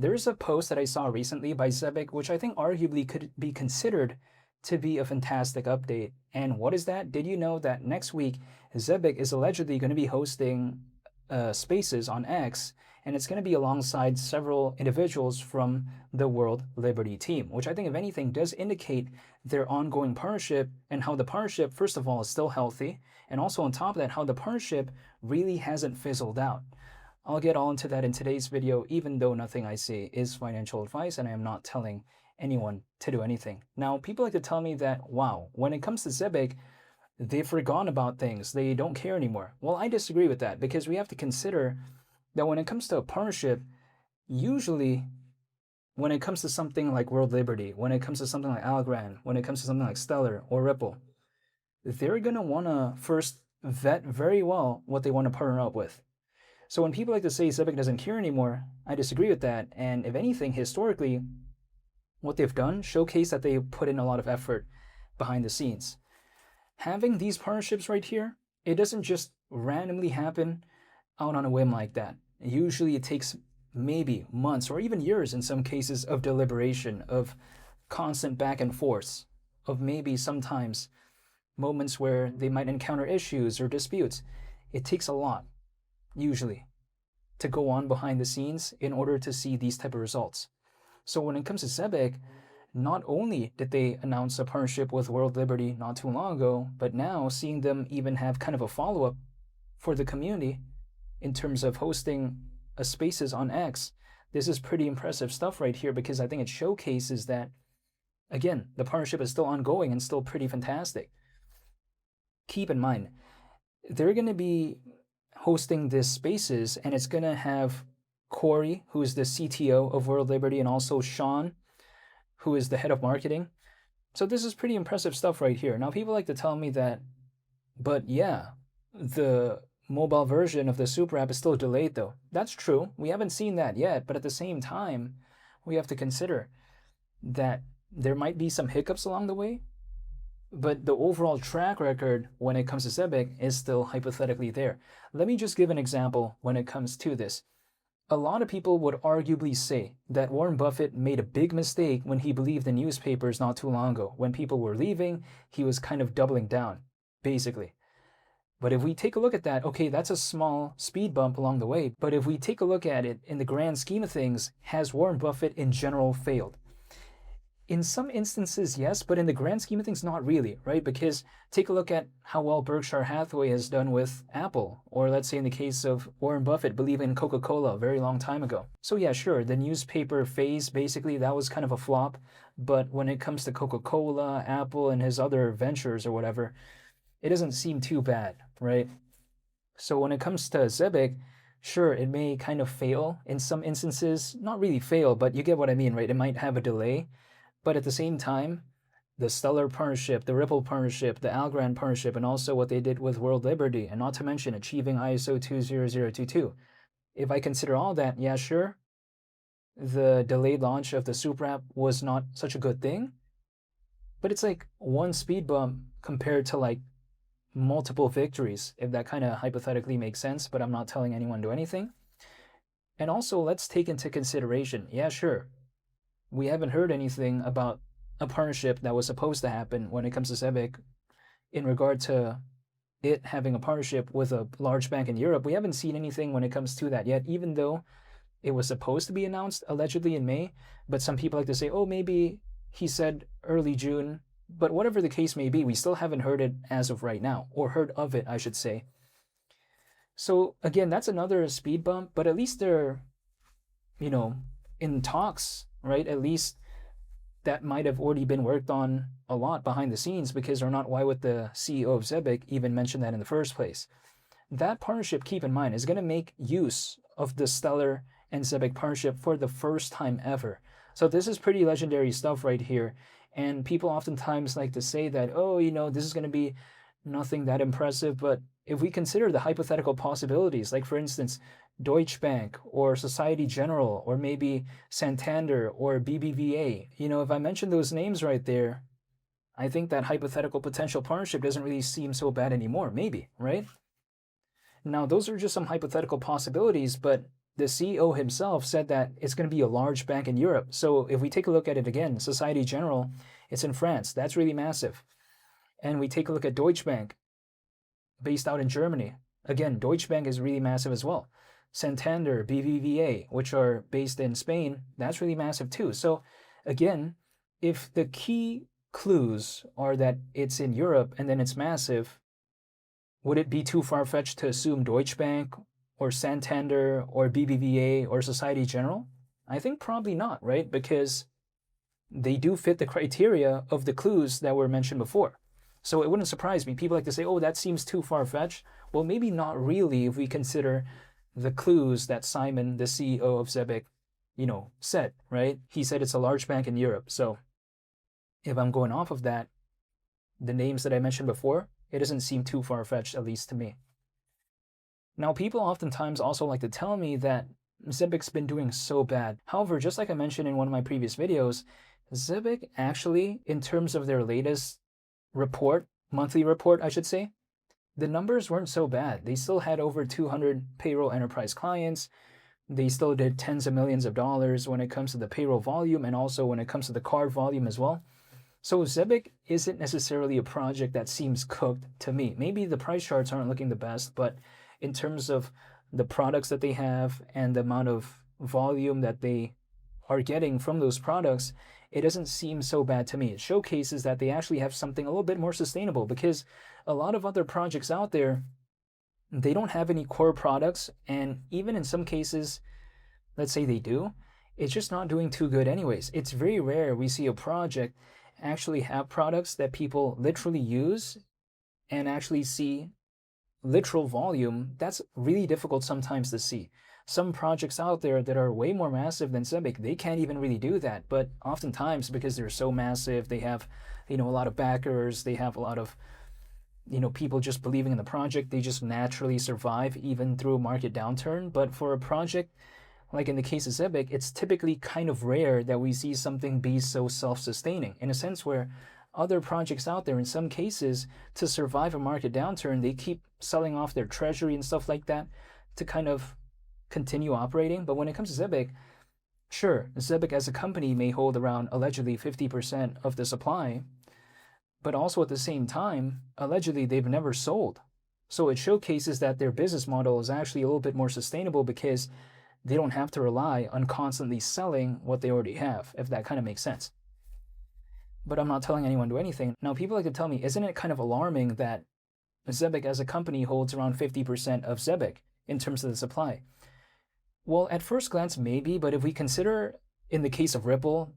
there's a post that I saw recently by Zebec, which I think arguably could be considered to be a fantastic update. And what is that? Did you know that next week, Zebec is allegedly going to be hosting Spaces on X, and it's going to be alongside several individuals from the World Liberty team, which I think, if anything, does indicate their ongoing partnership and how the partnership, first of all, is still healthy, and also on top of that, how the partnership really hasn't fizzled out. I'll get all into that in today's video, even though nothing I say is financial advice and I am not telling anyone to do anything. Now, people like to tell me that, wow, when it comes to Zebec, they've forgotten about things. They don't care anymore. Well, I disagree with that, because we have to consider that when it comes to a partnership, usually when it comes to something like World Liberty, when it comes to something like Algorand, when it comes to something like Stellar or Ripple, they're going to want to first vet very well what they want to partner up with. So when people like to say Zebec doesn't care anymore, I disagree with that. And if anything, historically, what they've done showcase that they put in a lot of effort behind the scenes. Having these partnerships right here, it doesn't just randomly happen out on a whim like that. Usually it takes maybe months or even years in some cases of deliberation, of constant back and forth, of maybe sometimes moments where they might encounter issues or disputes. It takes a lot, usually, to go on behind the scenes in order to see these type of results. So when it comes to Zebec, not only did they announce a partnership with World Liberty not too long ago, but now seeing them even have kind of a follow-up for the community in terms of hosting a Spaces on X, this is pretty impressive stuff right here, because I think it showcases that, again, the partnership is still ongoing and still pretty fantastic. Keep in mind, they're going to be hosting this Spaces, and it's going to have Corey, who is the CTO of World Liberty, and also Sean, who is the head of marketing. So this is pretty impressive stuff right here. Now, people like to tell me that, but yeah, the mobile version of the super app is still delayed though. That's true. We haven't seen that yet, but at the same time, we have to consider that there might be some hiccups along the way, but the overall track record when it comes to Zebec is still hypothetically there. Let me just give an example when it comes to this. A lot of people would arguably say that Warren Buffett made a big mistake when he believed the newspapers not too long ago. When people were leaving, he was kind of doubling down, basically. But if we take a look at that, okay, that's a small speed bump along the way. But if we take a look at it in the grand scheme of things, has Warren Buffett in general failed? In some instances, yes, but in the grand scheme of things, not really, right? Because take a look at how well Berkshire Hathaway has done with Apple, or let's say in the case of Warren Buffett believing in Coca-Cola a very long time ago. So yeah, sure, the newspaper phase, basically, that was kind of a flop. But when it comes to Coca-Cola, Apple, and his other ventures or whatever, it doesn't seem too bad, right? So when it comes to Zebec, sure, it may kind of fail in some instances. Not really fail, but you get what I mean, right? It might have a delay. But at the same time, the Stellar partnership, the Ripple partnership, the Algorand partnership, and also what they did with World Liberty, and not to mention achieving ISO 20022. If I consider all that, yeah, sure, the delayed launch of the super app was not such a good thing. But it's like one speed bump compared to like multiple victories, if that kind of hypothetically makes sense, but I'm not telling anyone to do anything. And also, let's take into consideration, yeah, sure, we haven't heard anything about a partnership that was supposed to happen when it comes to Zebec in regard to it having a partnership with a large bank in Europe. We haven't seen anything when it comes to that yet, even though it was supposed to be announced allegedly in May. But some people like to say, oh, maybe he said early June. But whatever the case may be, we still haven't heard it as of right now, or heard of it, I should say. So again, that's another speed bump, but at least they're, in talks, right? At least that might have already been worked on a lot behind the scenes, because or not, why would the CEO of Zebec even mention that in the first place? That partnership, keep in mind, is going to make use of the Stellar and Zebec partnership for the first time ever. So this is pretty legendary stuff right here. And people oftentimes like to say that, oh, this is going to be nothing that impressive. But if we consider the hypothetical possibilities, like for instance, Deutsche Bank or Society General or maybe Santander or BBVA, if I mention those names right there, I think that hypothetical potential partnership doesn't really seem so bad anymore, maybe, right? Now, those are just some hypothetical possibilities, but the CEO himself said that it's going to be a large bank in Europe. So if we take a look at it again, Societe Generale, it's in France. That's really massive. And we take a look at Deutsche Bank, based out in Germany. Again, Deutsche Bank is really massive as well. Santander, BBVA, which are based in Spain, that's really massive too. So again, if the key clues are that it's in Europe and then it's massive, would it be too far-fetched to assume Deutsche Bank or Santander or BBVA or Societe Generale? I think probably not, right? Because they do fit the criteria of the clues that were mentioned before. So it wouldn't surprise me. People like to say, oh, that seems too far-fetched. Well, maybe not really if we consider the clues that Simon, the CEO of Zebec, said, right? He said it's a large bank in Europe. So if I'm going off of that, the names that I mentioned before, it doesn't seem too far-fetched, at least to me. Now, people oftentimes also like to tell me that Zebec's been doing so bad. However, just like I mentioned in one of my previous videos, Zebec actually, in terms of their latest report, monthly report, I should say, the numbers weren't so bad. They still had over 200 payroll enterprise clients. They still did tens of millions of dollars when it comes to the payroll volume and also when it comes to the card volume as well. So Zebec isn't necessarily a project that seems cooked to me. Maybe the price charts aren't looking the best, but in terms of the products that they have and the amount of volume that they are getting from those products, it doesn't seem so bad to me. It showcases that they actually have something a little bit more sustainable, because a lot of other projects out there, they don't have any core products, and even in some cases, let's say they do, it's just not doing too good anyways. It's very rare we see a project actually have products that people literally use and actually see literal volume. That's really difficult sometimes to see. Some projects out there that are way more massive than Zebec, they can't even really do that. But oftentimes, because they're so massive, they have, a lot of backers, they have a lot of, people just believing in the project, they just naturally survive even through a market downturn. But for a project, like in the case of Zebec, it's typically kind of rare that we see something be so self-sustaining, in a sense where other projects out there, in some cases, to survive a market downturn, they keep selling off their treasury and stuff like that to kind of continue operating. But when it comes to Zebec, sure, Zebec as a company may hold around allegedly 50% of the supply, but also at the same time, allegedly they've never sold. So it showcases that their business model is actually a little bit more sustainable because they don't have to rely on constantly selling what they already have, if that kind of makes sense. But I'm not telling anyone to do anything. Now, people like to tell me, isn't it kind of alarming that Zebec as a company holds around 50% of Zebec in terms of the supply? Well, at first glance, maybe, but if we consider in the case of Ripple,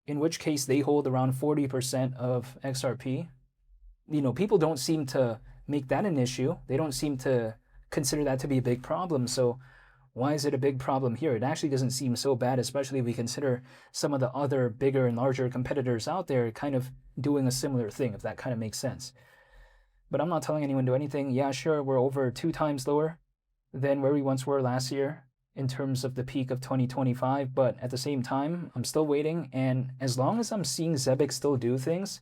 in which case they hold around 40% of XRP, people don't seem to make that an issue. They don't seem to consider that to be a big problem. So why is it a big problem here? It actually doesn't seem so bad, especially if we consider some of the other bigger and larger competitors out there kind of doing a similar thing, if that kind of makes sense. But I'm not telling anyone to do anything. Yeah, sure, we're over 2 times lower than where we once were last year in terms of the peak of 2025, but at the same time, I'm still waiting, and as long as I'm seeing Zebec still do things,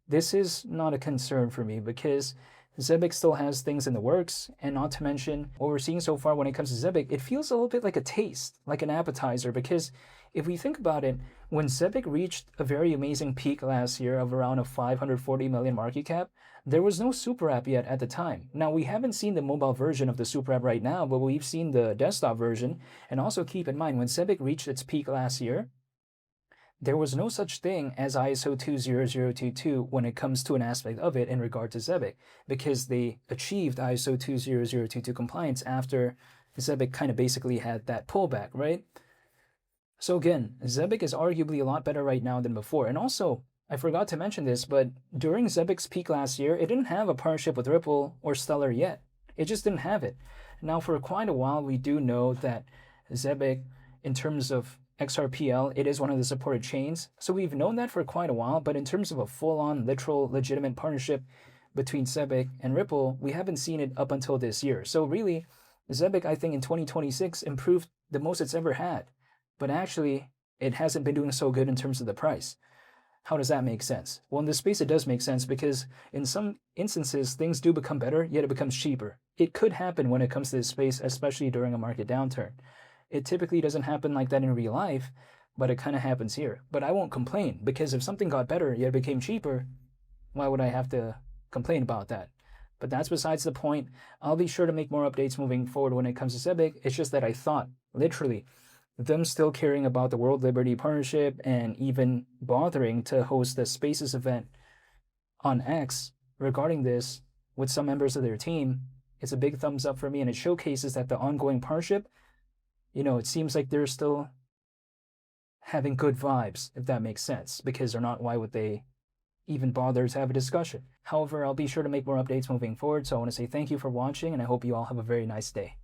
this is not a concern for me, because Zebec still has things in the works, and not to mention what we're seeing so far when it comes to Zebec, it feels a little bit like a taste, like an appetizer, because if we think about it, when Zebec reached a very amazing peak last year of around a 540 million market cap, there was no super app yet at the time. Now, we haven't seen the mobile version of the super app right now, but we've seen the desktop version. And also keep in mind, when Zebec reached its peak last year, there was no such thing as ISO 20022 when it comes to an aspect of it in regard to Zebec, because they achieved ISO 20022 compliance after Zebec kind of basically had that pullback, right? So again, Zebec is arguably a lot better right now than before. And also, I forgot to mention this, but during Zebec's peak last year, it didn't have a partnership with Ripple or Stellar yet. It just didn't have it. Now, for quite a while, we do know that Zebec, in terms of XRPL, it is one of the supported chains. So we've known that for quite a while, but in terms of a full-on, literal, legitimate partnership between Zebec and Ripple, we haven't seen it up until this year. So really, Zebec, I think in 2026, improved the most it's ever had. But actually, it hasn't been doing so good in terms of the price. How does that make sense? Well, in this space, it does make sense, because in some instances, things do become better, yet it becomes cheaper. It could happen when it comes to this space, especially during a market downturn. It typically doesn't happen like that in real life, but it kind of happens here. But I won't complain because if something got better yet it became cheaper, why would I have to complain about that? But that's besides the point. I'll be sure to make more updates moving forward when it comes to Zebec. It's just that I thought, literally, them still caring about the World Liberty Partnership and even bothering to host the Spaces event on X regarding this with some members of their team, it's a big thumbs up for me, and it showcases that the ongoing partnership, it seems like they're still having good vibes, if that makes sense, because they're not, why would they even bother to have a discussion? However, I'll be sure to make more updates moving forward, so I want to say thank you for watching, and I hope you all have a very nice day.